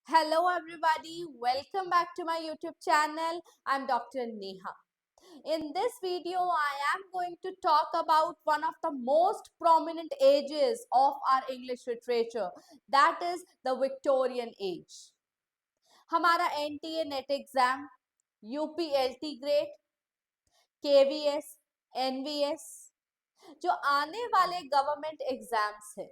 Hello everybody, welcome back to my YouTube channel. I'm Dr. Neha. In this video, I am going to talk about one of the most prominent ages of our English literature, that is the Victorian age. हमारा NTA net exam, UPLT grade, KVS, NVS जो आने वाले government exams है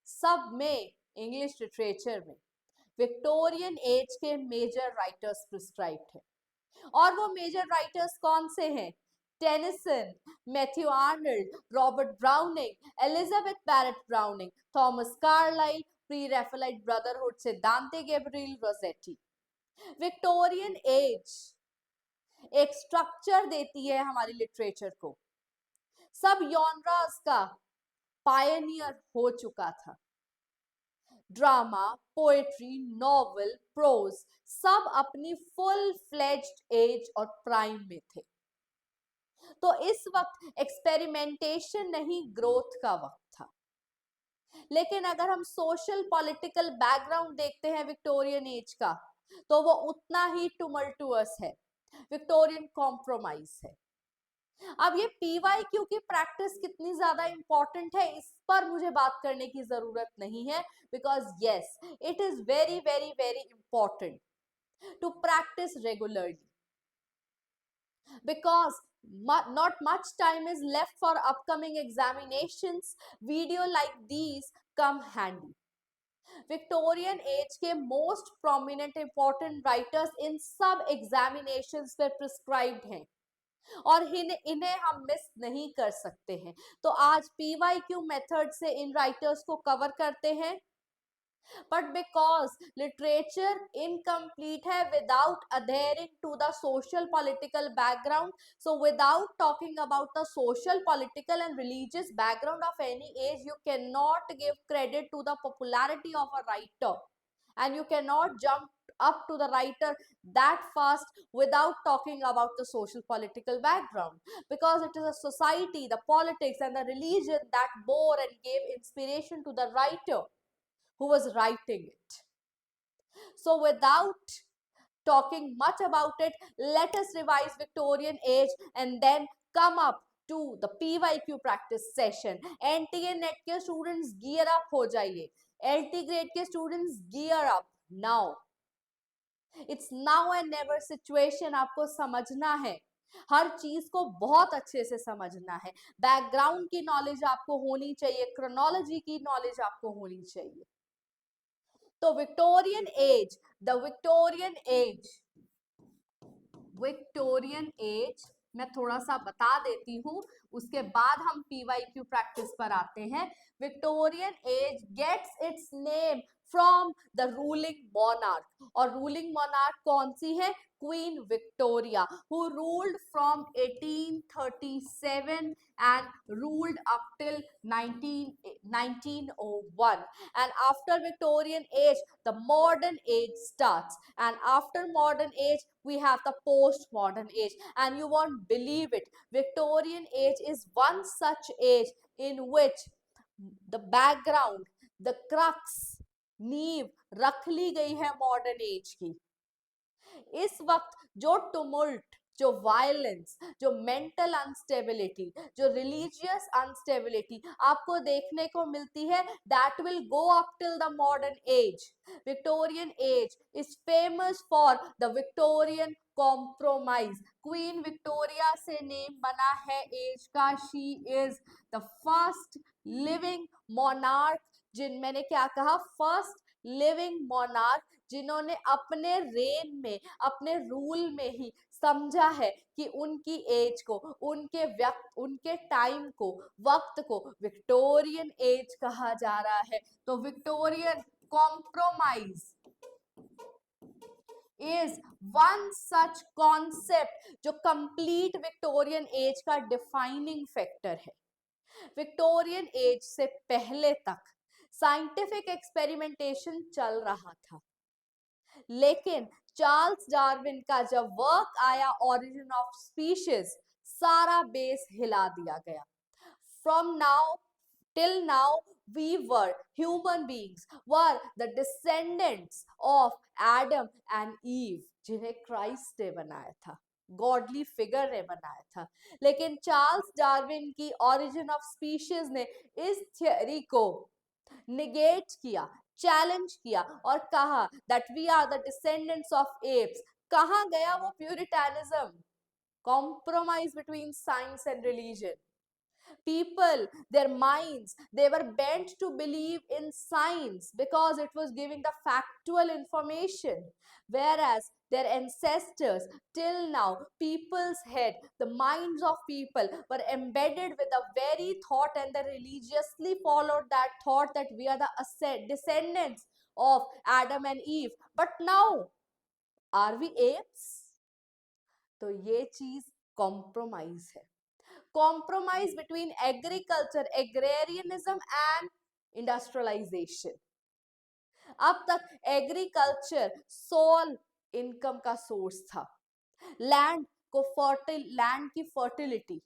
सब में English literature में Victorian age के major writers prescribed हैं। और वो मेजर राइटर्स कौन से हैं? Tennyson, Matthew Arnold, Robert Browning, Elizabeth Barrett Browning, Thomas Carlyle, pre Raphaelite brotherhood से Dante Gabriel Rossetti. Victorian age एक स्ट्रक्चर देती है हमारी लिटरेचर को। सब जॉनरास का पायनियर हो चुका था। ड्रामा, पोएट्री, नॉवल, प्रोज सब अपनी फुल फ्लेज्ड एज और प्राइम में थे। तो इस वक्त एक्सपेरिमेंटेशन नहीं, ग्रोथ का वक्त था। लेकिन अगर हम सोशल पॉलिटिकल बैकग्राउंड देखते हैं विक्टोरियन एज का, तो वो उतना ही टुमल्टुअस है, विक्टोरियन कॉम्प्रोमाइज है। अब ये PYQ की प्रैक्टिस कितनी ज्यादा इंपॉर्टेंट है इस पर मुझे बात करने की जरूरत नहीं है, because yes it is very very very important to practise regularly, because not much time is left for upcoming examinations. Video like these come handy. Victorian age के मोस्ट प्रोमिनेंट इंपॉर्टेंट राइटर्स इन सब examinations पे prescribed हैं और इन्हें हम miss नहीं कर सकते हैं। तो आज PYQ मेथड से इन राइटर्स को कवर करते हैं। But because literature incomplete है without adhering to the social political background, so without talking about the social political and religious background of any age, you cannot give credit to the popularity of a writer, and you cannot jump up to the writer that fast without talking about the social political background, because it is a society, the politics and the religion that bore and gave inspiration to the writer who was writing it. So without talking much about it, let us revise Victorian age and then come up to the PYQ practice session. NTA NET के students gear up हो जाइए, LT grade के students gear up now. It's now and never situation. आपको समझना है, हर चीज को बहुत अच्छे से समझना है। बैकग्राउंड की नॉलेज आपको होनी चाहिए, क्रोनोलॉजी की नॉलेज आपको होनी चाहिए। तो Victorian age, the Victorian age मैं थोड़ा सा बता देती हूं, उसके बाद हम PYQ प्रैक्टिस पर आते हैं। Victorian age gets its name from the ruling monarch, और रूलिंग मोनार्क कौन सी है? Queen Victoria, who ruled from 1837 and ruled up till 1901. And after Victorian age, the modern age starts, and after modern age we have the post-modern age. And you won't believe it, Victorian age is one such age in which the background, the crux, नींव रख ली गई है modern age की। इस वक्त जो टुमुल्ट, जो violence, जो मेंटल अनस्टेबिलिटी, जो रिलीजियस अनस्टेबिलिटी आपको देखने को मिलती है, that will go up till the modern age. Victorian age is famous for the Victorian compromise. Queen Victoria से नेम बना है एज का। She is the first living monarch, जिन मैंने क्या कहा, फर्स्ट लिविंग मोनार्क जिन्होंने अपने रेन में, अपने रूल में ही समझा है कि उनकी एज को, उनके टाइम को, वक्त को विक्टोरियन एज कहा जा रहा है। तो Victorian compromise is one such concept जो कंप्लीट विक्टोरियन एज का डिफाइनिंग फैक्टर है। विक्टोरियन एज से पहले तक साइंटिफिक एक्सपेरिमेंटेशन चल रहा था, लेकिन चार्ल्स डार्विन का जब वर्क आया ओरिजिन ऑफ स्पीशीज, सारा बेस हिला दिया गया। From now till now we were human beings were the descendants of Adam and Eve, जिन्हें क्राइस्ट ने बनाया था, गॉडली फिगर ने बनाया था। लेकिन चार्ल्स डार्विन की ओरिजिन ऑफ स्पीशीज ने इस थियोरी को निगेट किया, चैलेंज किया और कहा that we are the descendants of apes. कहां गया वो Puritanism? Compromise between science and religion. People, their minds, they were bent to believe in science because it was giving the factual information, whereas their ancestors, till now, people's head, the minds of people were embedded with the very thought, and they religiously followed that thought that we are the descendants of Adam and Eve. But now, are we apes? तो ये चीज compromise है, compromise between agriculture, agrarianism and industrialization. अब तक agriculture soul income का source था, land को land की फर्टिलिटी,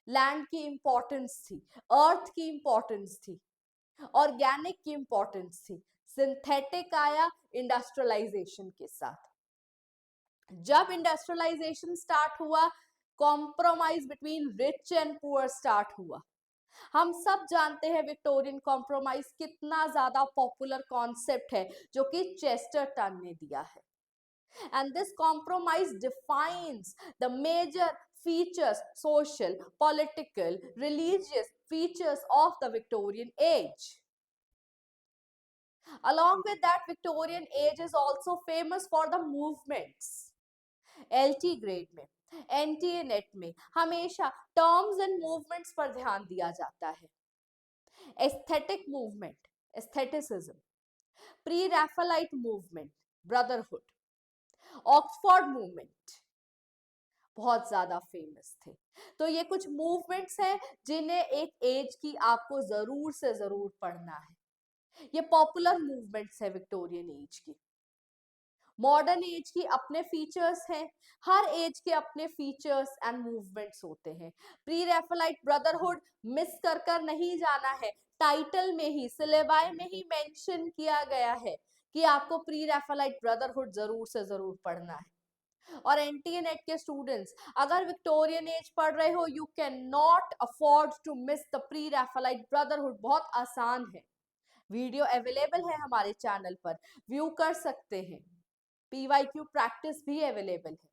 लैंड की इंपॉर्टेंस थी, अर्थ की इंपॉर्टेंस थी, ऑर्गेनिक की इंपॉर्टेंस थी। सिंथेटिक आया इंडस्ट्रियलाइजेशन के साथ। जब इंडस्ट्रियलाइजेशन स्टार्ट हुआ, compromise between rich and poor start हुआ। हम सब जानते हैं विक्टोरियन कॉम्प्रोमाइज कितना ज्यादा पॉपुलर कॉन्सेप्ट है, जो कि चेस्टरटन ने दिया है। And this compromise defines the major features, social, political, religious features of the Victorian age. Along with that, Victorian age is also famous for the movements. LT grade में, NTA net में हमेशा terms and movements पर ध्यान दिया जाता है। Aesthetic movement, aestheticism, pre Raphaelite movement, brotherhood, Oxford movement बहुत ज्यादा फेमस थे। तो ये कुछ मूवमेंट्स हैं जिन्हें एक एज की आपको जरूर से जरूर पढ़ना है। ये पॉपुलर मूवमेंट्स है विक्टोरियन एज की। मॉडर्न एज की अपने फीचर्स हैं, हर एज के अपने फीचर्स एंड मूवमेंट्स होते हैं। प्री रैफेलाइट ब्रदरहुड मिस कर नहीं जाना है, टाइटल में ही, सिलेबाई में ही मेंशन किया गया है कि आपको प्री रैफेलाइट ब्रदरहुड जरूर से जरूर पढ़ना है। और एनटीए नेट के स्टूडेंट्स अगर विक्टोरियन एज पढ़ रहे हो, you can not afford to miss the pre Raphaelite brotherhood. बहुत आसान है, वीडियो अवेलेबल है हमारे चैनल पर, व्यू कर सकते हैं। PYQ प्रैक्टिस भी अवेलेबल है।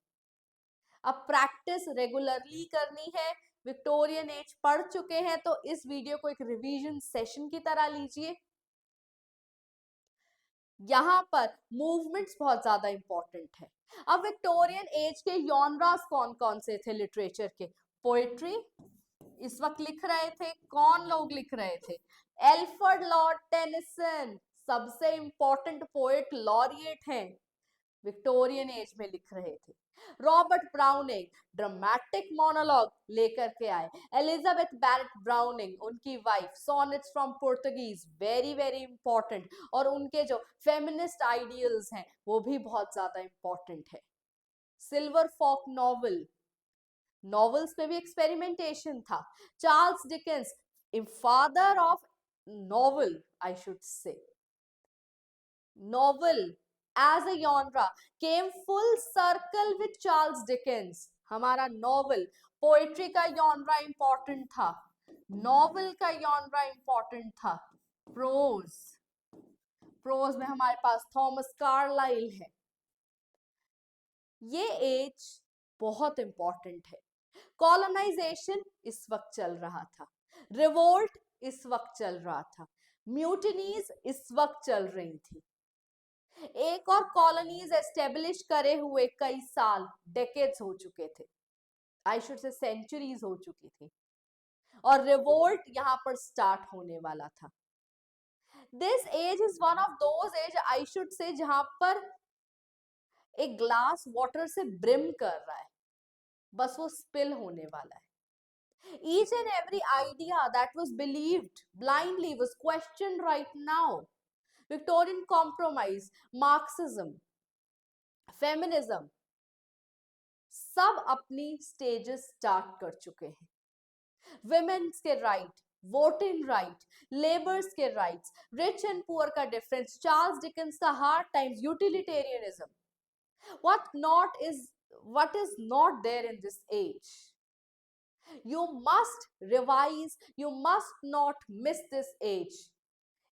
अब प्रैक्टिस रेगुलरली करनी है। विक्टोरियन एज पढ़ चुके हैं तो इस वीडियो को एक रिवीजन सेशन की तरह लीजिए। यहां पर मूवमेंट्स बहुत ज्यादा इंपॉर्टेंट है। अब विक्टोरियन एज के जॉनरास कौन कौन से थे लिटरेचर के? पोएट्री इस वक्त लिख रहे थे, कौन लोग लिख रहे थे? एल्फ्रेड लॉर्ड टेनिसन सबसे इंपॉर्टेंट पोएट लॉरिएट हैं, विक्टोरियन एज में लिख रहे थे। रॉबर्ट ब्राउनिंग ड्रामेटिक मोनोलॉग लेकर के आए। एलिजाबेथ बैरेट ब्राउनिंग, उनकी wife, sonnets from Portuguese, very very important. और उनके जो फेमिनिस्ट आइडियल्स हैं वो भी बहुत ज्यादा इंपॉर्टेंट है। सिल्वर फॉक नॉवल, नॉवेल्स पे भी एक्सपेरिमेंटेशन था। Charles Dickens, father of novel I should से, novel as a genre came full circle with Charles Dickens। हमारा नॉवल, पोएट्री का genre इंपॉर्टेंट था, नॉवल का genre इंपॉर्टेंट था। प्रोज, प्रोज में हमारे पास थॉमस कार्लाइल है। ये एज बहुत इंपॉर्टेंट है। कॉलोनाइजेशन इस वक्त चल रहा था, रिवोल्ट इस वक्त चल रहा था, म्यूटिनीज इस वक्त चल रही थी। एक और कॉलोनीज एस्टेब्लिश करे हुए कई साल, डेकेड्स हो चुके थे, आई शुड से सेंचुरीज हो चुकी थी, और रिवोल्ट यहां पर स्टार्ट होने वाला था। This age is one of those age I should say जहां पर एक ग्लास वाटर से ब्रिम कर रहा है, बस वो स्पिल होने वाला है। Each and every idea that was believed blindly was questioned right now. Victorian compromise, Marxism, feminism सब अपनी स्टेजेस स्टार्ट कर चुके हैं। विमेन्स के राइट, वोटिंग राइट, लेबर्स के राइट्स, रिच एंड पुअर का डिफरेंस, चार्ल्स डिकेंस का hard times, utilitarianism, what is not there in this age. You must revise, you must not miss this age.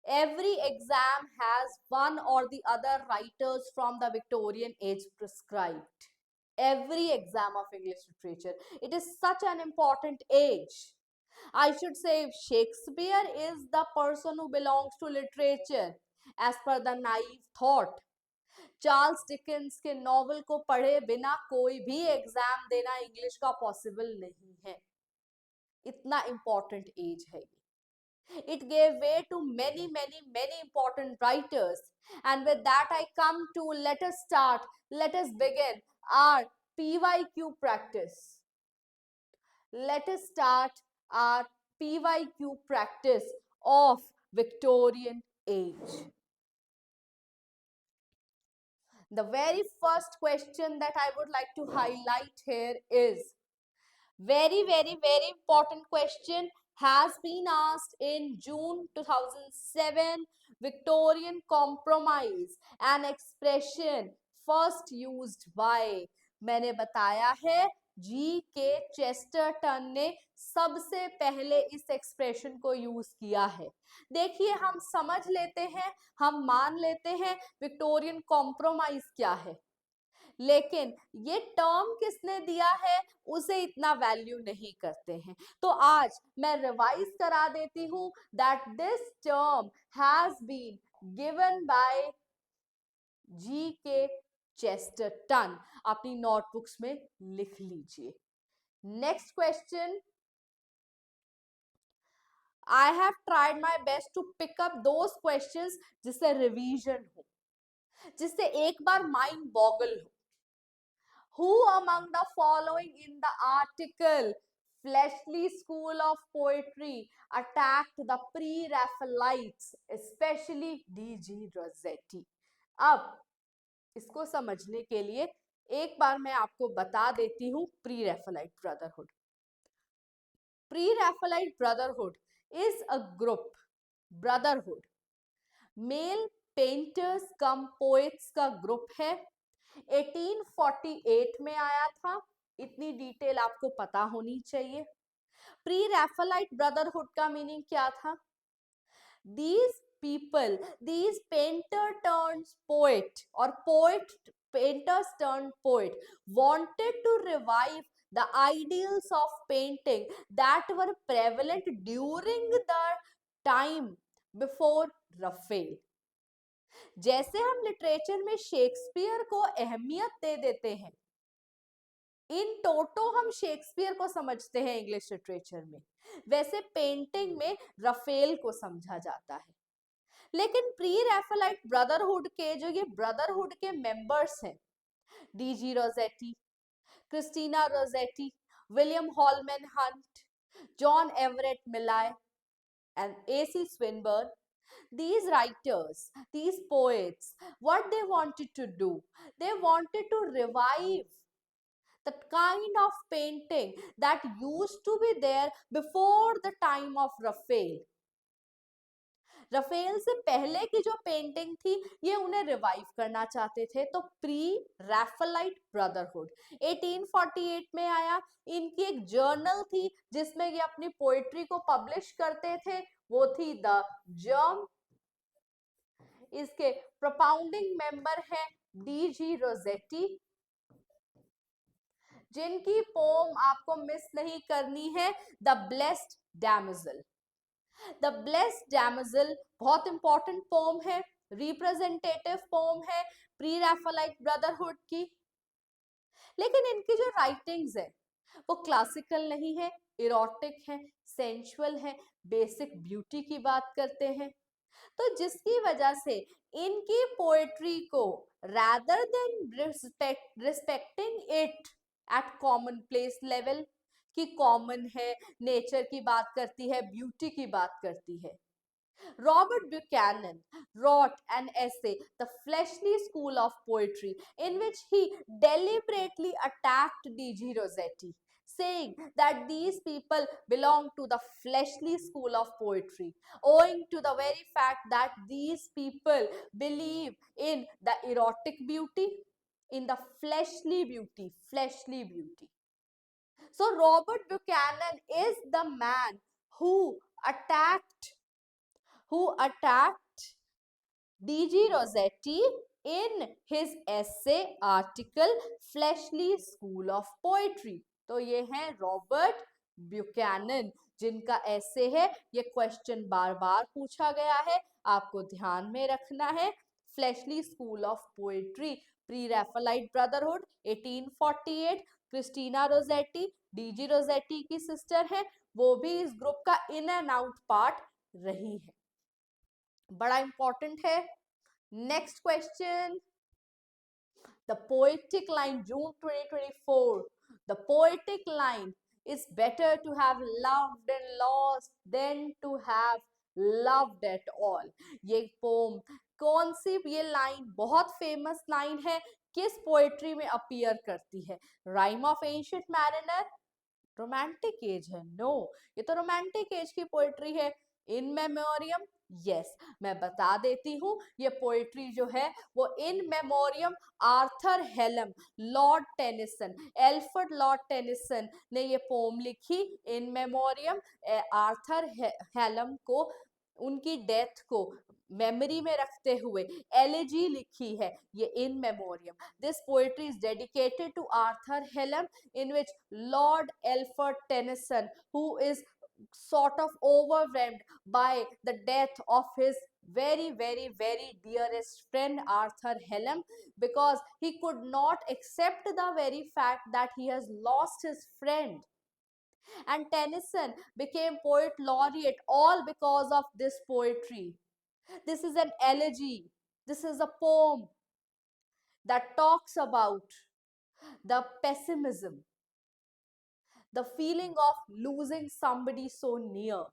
Every exam has one or the other writers from the Victorian age prescribed. Every exam of English literature. It is such an important age. I should say Shakespeare is the person who belongs to literature as per the naive thought. Charles Dickens के novel को पढ़े बिना कोई भी exam देना English का possible नहीं है. इतना इंपॉर्टेंट एज है ये. It gave way to many, many, many important writers. And with that, I come to let us begin our PYQ practice. Let us start our PYQ practice of Victorian age. The very first question that I would like to highlight here is very, very, very important question, has been asked in June 2007. Victorian compromise, an expression first used by, मैंने बताया है जी K Chesterton ने सबसे पहले इस expression को use किया है. देखिए, हम समझ लेते हैं, हम मान लेते हैं विक्टोरियन कॉम्प्रोमाइज क्या है, लेकिन ये टर्म किसने दिया है उसे इतना वैल्यू नहीं करते हैं. तो आज मैं रिवाइज करा देती हूं that this term has been given by G K Chesterton. अपनी नोटबुक्स में लिख लीजिए. Next question. I have tried my best to pick up those questions जिससे रिवीजन हो, जिससे एक बार माइंड बॉगल हो. Who among the following in the article fleshly school of poetry attacked the pre-Raphaelites, especially D.G. Rossetti? अब इसको समझने के लिए एक बार मैं आपको बता देती हूँ pre-Raphaelite brotherhood. Pre-Raphaelite brotherhood is a group, brotherhood, male painters cum poets का ग्रुप है. 1848 में आया था. इतनी डिटेल आपको पता होनी चाहिए. प्री रैफलाइट ब्रदरहुड का मीनिंग क्या था? These people, these painter turned poet or poet painters turned poet wanted to revive the ideals of painting that were prevalent during the time before Raphael. जैसे हम literature में Shakespeare को अहमियत दे देते हैं, इन टोटो हम शेक्सपियर को समझते हैं इंग्लिश लिटरेचर में, वैसे पेंटिंग में रफेल को समझा जाता है. लेकिन प्री रैफलाइट ब्रदरहुड के जो ये ब्रदरहुड के मेंबर्स हैं, DG Rossetti, Christina Rossetti, William Holman Hunt, John Everett Millais and AC Swinburne, these writers, these poets, what they wanted to do, they wanted to revive the kind of painting that used to be there before the time of Raphael. Raphael से पहले की जो painting थी ये उन्हें revive करना चाहते थे. तो प्री रैफलाइट ब्रदरहुड 1848 में आया. इनकी एक जर्नल थी जिसमें ये अपनी पोएट्री को पब्लिश करते थे, वो थी द जर्म. इसके प्रोपाउंडिंग मेंबर है डीजी रोजेटी, जिनकी पोम आपको मिस नहीं करनी है, द ब्लेस्ड डैमोजेल. द ब्लेस्ड डैमोजेल बहुत इंपॉर्टेंट पोम है, रिप्रेजेंटेटिव पोम है प्री रैफलाइट ब्रदरहुड की. लेकिन इनकी जो राइटिंग्स है वो क्लासिकल नहीं है, इरोटिक है, सेंसुअल है, बेसिक ब्यूटी की बात करते हैं. तो जिसकी वजह से इनकी पोएट्री को rather than respecting it at common place level, कि कॉमन है, नेचर की बात करती है, ब्यूटी की बात करती है, Robert Buchanan wrote an essay, The Fleshly School of Poetry, in which he deliberately attacked D.G. Rossetti, saying that these people belong to the fleshly school of poetry, owing to the very fact that these people believe in the erotic beauty, in the fleshly beauty, fleshly beauty. So Robert Buchanan is the man who attacked attacked D.G. Rossetti in his essay article Fleshly School of Poetry. तो ये है Robert Buchanan जिनका ऐसे है, ये question बार बार पूछा गया है, आपको ध्यान में रखना है। Fleshly school of poetry, pre Raphaelite brotherhood 1848, Christina Rossetti, DG Rossetti की सिस्टर है, वो भी इस ग्रुप का इन एंड आउट पार्ट रही है, बड़ा इंपॉर्टेंट है। Next question, the poetic line, June 2024, the poetic line is better to have loved and lost than to have loved at all. ये पोम कौन सी, ये लाइन बहुत फेमस लाइन है, किस पोएट्री में अपीयर करती है? Rhyme of ancient mariner, romantic as है? नो, ये तो रोमांटिक एज की पोएट्री है। इन मेमोरियम, यस, मैं बता देती हूँ, ये पोएट्री जो है वो in memoriam Arthur Hallam, Lord Tennyson, Alfred Lord Tennyson ने ये पोम लिखी इन मेमोरियम आर्थर हेलम को, उनकी डेथ को मेमोरी में रखते हुए एलिजी लिखी है ये in memoriam. This poetry is dedicated to Arthur Hallam in which Lord Alfred Tennyson, who is sort of overwhelmed by the death of his very dearest friend Arthur Hallam, because he could not accept the very fact that he has lost his friend. And Tennyson became poet laureate all because of this poetry. This is an elegy. This is a poem that talks about the pessimism, the feeling of losing somebody so near,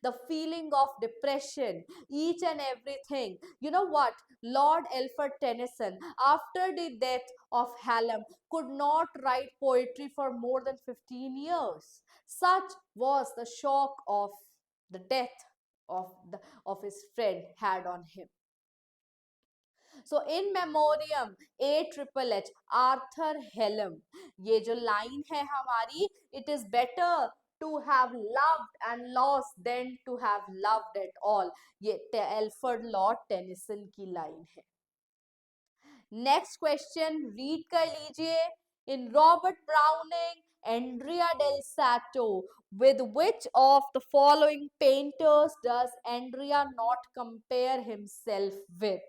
the feeling of depression, each and everything. You know what? Lord Alfred Tennyson, after the death of Hallam, could not write poetry for more than 15 years. Such was the shock of the death of his friend had on him. So in memoriam AHHH Arthur Hallam, ये जो line है हमारी, it is better to have loved and lost than to have loved at all, ये Alfred Lord Tennyson की line है। Next question read कर लीजिए। In Robert Browning, Andrea del Sato, with which of the following painters does Andrea not compare himself with?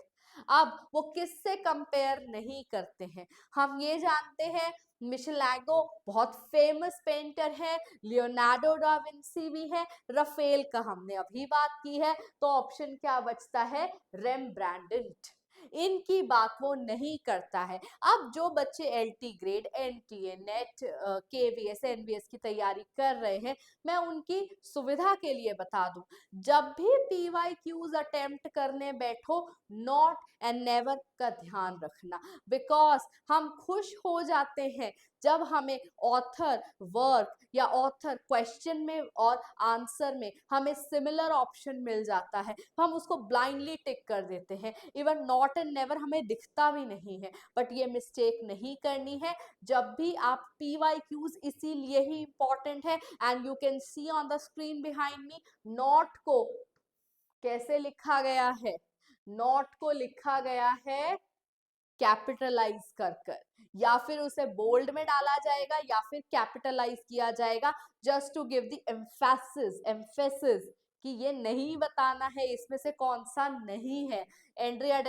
अब वो किससे compare नहीं करते हैं? हम ये जानते हैं मिशेलांगो बहुत फेमस पेंटर है, लियोनार्डो डा विंसी भी है, रफेल का हमने अभी बात की है, तो ऑप्शन क्या बचता है? रेम्ब्रांडेंट। इनकी बात वो नहीं करता है। अब जो बच्चे LT grade, NTA, NET, KVS, NVS की तैयारी कर रहे हैं, मैं उनकी सुविधा के लिए बता दूं, जब भी पीवाईक्यूज अटेम्प्ट करने बैठो, नॉट एंड नेवर का ध्यान रखना, बिकॉज हम खुश हो जाते हैं जब हमें ऑथर वर्क या ऑथर क्वेश्चन में और आंसर में हमें सिमिलर ऑप्शन मिल जाता है, हम उसको ब्लाइंडली टिक कर देते हैं। इवन नॉट एंड नेवर हमें दिखता भी नहीं है, बट ये मिस्टेक नहीं करनी है जब भी आप पीवाईक्यूज, इसीलिए ही इंपॉर्टेंट है। And you can see on the screen behind me, not को कैसे लिखा गया है? नॉट को लिखा गया है कैपिटलाइज कर कर, या फिर उसे बोल्ड में डाला जाएगा या फिर कैपिटलाइज किया जाएगा, just to give the emphasis कि ये नहीं बताना है इसमें से कौन सा नहीं है। Andrea del